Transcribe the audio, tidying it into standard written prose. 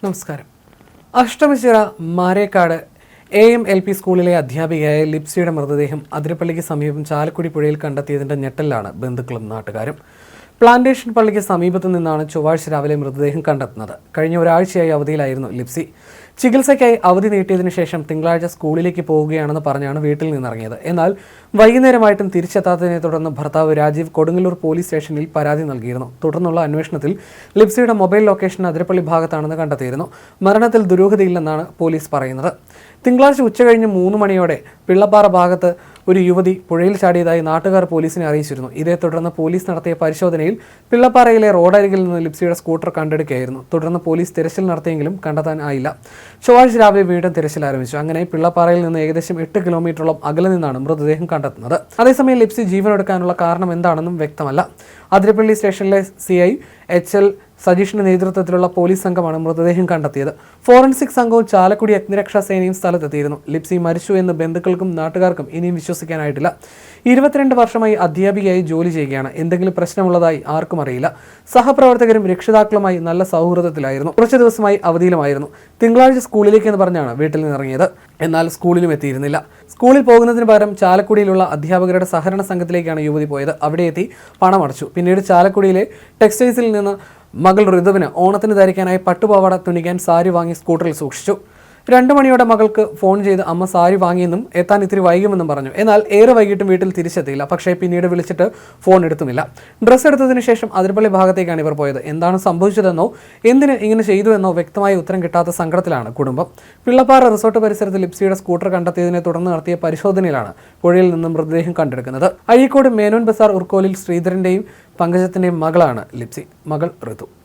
നമസ്കാരം. അഷ്ടമിച്ചിറ മാരേക്കാട് AM-LP സ്കൂളിലെ അധ്യാപികയായ ലിപ്സിയുടെ മൃതദേഹം അതിരപ്പള്ളിക്ക് സമീപം ചാലക്കുടി പുഴയിൽ കണ്ടെത്തിയതിന്റെ ഞെട്ടലിലാണ് ബന്ധുക്കളും നാട്ടുകാരും. പ്ലാന്റേഷൻ പള്ളിക്ക് സമീപത്തു നിന്നാണ് ചൊവ്വാഴ്ച രാവിലെ മൃതദേഹം കണ്ടെത്തുന്നത്. കഴിഞ്ഞ ഒരാഴ്ചയായി അവധിയിലായിരുന്നു ലിപ്സി. ചികിത്സയ്ക്കായി അവധി നീട്ടിയതിനു ശേഷം തിങ്കളാഴ്ച സ്കൂളിലേക്ക് പോവുകയാണെന്ന് പറഞ്ഞാണ് വീട്ടിൽ നിന്നിറങ്ങിയത്. എന്നാൽ വൈകുന്നേരമായിട്ടും തിരിച്ചെത്താത്തതിനെ തുടർന്ന് ഭർത്താവ് രാജീവ് കൊടുങ്ങല്ലൂർ പോലീസ് സ്റ്റേഷനിൽ പരാതി നൽകിയിരുന്നു. തുടർന്നുള്ള അന്വേഷണത്തിൽ ലിപ്സിയുടെ മൊബൈൽ ലൊക്കേഷൻ അതിരപ്പള്ളി ഭാഗത്താണെന്ന് കണ്ടെത്തിയിരുന്നു. മരണത്തിൽ ദുരൂഹതയില്ലെന്നാണ് പോലീസ് പറയുന്നത്. തിങ്കളാഴ്ച ഉച്ചകഴിഞ്ഞ് 3 മണിയോടെ പിള്ളപ്പാറ ഭാഗത്ത് ഒരു യുവതി പുഴയിൽ ചാടിയതായി നാട്ടുകാർ പോലീസിനെ അറിയിച്ചിരുന്നു. ഇതേ തുടർന്ന് പോലീസ് നടത്തിയ പരിശോധനയിൽ പിള്ളപ്പാറയിലെ റോഡരികിൽ നിന്ന് ലിപ്സിയുടെ സ്കൂട്ടർ കണ്ടെടുക്കുകയായിരുന്നു. തുടർന്ന് പോലീസ് തിരച്ചിൽ നടത്തിയെങ്കിലും കണ്ടെത്താനായില്ല. ചൊവ്വാഴ്ച രാവിലെ വീണ്ടും തിരച്ചിൽ ആരംഭിച്ചു. അങ്ങനെ പിള്ളപ്പാറയിൽ നിന്ന് ഏകദേശം 8 കിലോമീറ്ററോളം അകലെ നിന്നാണ് മൃതദേഹം കണ്ടെത്തുന്നത്. അതേസമയം ലിപ്സി ജീവനെടുക്കാനുള്ള കാരണം എന്താണെന്നും വ്യക്തമല്ല. അതിരപ്പള്ളി സ്റ്റേഷനിലെ CI HL സജീഷിന്റെ നേതൃത്വത്തിലുള്ള പോലീസ് സംഘമാണ് മൃതദേഹം കണ്ടെത്തിയത്. ഫോറൻസിക് സംഘവും ചാലക്കുടി അഗ്നിരക്ഷാ സേനയും സ്ഥലത്തെത്തിയിരുന്നു. ലിപ്സി മരിച്ചു എന്ന് ബന്ധുക്കൾക്കും നാട്ടുകാർക്കും ഇനിയും വിശ്വസിക്കാനായിട്ടില്ല. 22 വർഷമായി അധ്യാപികയായി ജോലി ചെയ്യുകയാണ്. എന്തെങ്കിലും പ്രശ്നമുള്ളതായി ആർക്കും അറിയില്ല. സഹപ്രവർത്തകരും രക്ഷിതാക്കളുമായി നല്ല സൗഹൃദത്തിലായിരുന്നു. കുറച്ചു ദിവസമായി അവധിയിലുമായിരുന്നു. തിങ്കളാഴ്ച സ്കൂളിലേക്ക് എന്ന് പറഞ്ഞാണ് വീട്ടിൽ നിന്നിറങ്ങിയത്. എന്നാൽ സ്കൂളിലും എത്തിയിരുന്നില്ല. സ്കൂളിൽ പോകുന്നതിന് പകരം ചാലക്കുടിയിലുള്ള അധ്യാപകരുടെ സഹകരണ സംഘത്തിലേക്കാണ് യുവതി പോയത്. അവിടെ എത്തി പണമടച്ചു. പിന്നീട് ചാലക്കുടിയിലെ ടെക്സ്റ്റൈൽസിൽ നിന്ന് മകൾ ഋതുവിന് ഓണത്തിന് ധരിക്കാനായി പട്ടുപാവാട തുണിക്കാൻ സാരി വാങ്ങി സ്കൂട്ടറിൽ സൂക്ഷിച്ചു. 2 മണിയോടെ മകൾക്ക് ഫോൺ ചെയ്ത് അമ്മ സാരി വാങ്ങിയെന്നും എത്താൻ ഇത്തിരി വൈകുമെന്നും പറഞ്ഞു. എന്നാൽ ഏറെ വൈകിട്ടും വീട്ടിൽ തിരിച്ചെത്തിയില്ല. പക്ഷേ പിന്നീട് വിളിച്ചിട്ട് ഫോൺ എടുത്തുമില്ല. ഡ്രസ്സ് എടുത്തതിന് ശേഷം അതിരപ്പള്ളി ഭാഗത്തേക്കാണ് ഇവർ പോയത്. എന്താണ് സംഭവിച്ചതെന്നോ എന്തിന് ഇങ്ങനെ ചെയ്തു എന്നോ വ്യക്തമായ ഉത്തരം കിട്ടാത്ത സങ്കടത്തിലാണ് കുടുംബം. പിള്ളപ്പാറ റിസോർട്ട് പരിസരത്ത് ലിപ്സിയുടെ സ്കൂട്ടർ കണ്ടെത്തിയതിനെ തുടർന്ന് നടത്തിയ പരിശോധനയിലാണ് പുഴയിൽ നിന്നും മൃതദേഹം കണ്ടെടുക്കുന്നത്. അഴീക്കോട് മേനോൻ ബസാർ ഉർക്കോലിൽ ശ്രീധരന്റെയും പങ്കജത്തിന്റെയും മകളാണ് ലിപ്സി. മകൾ ഋതു.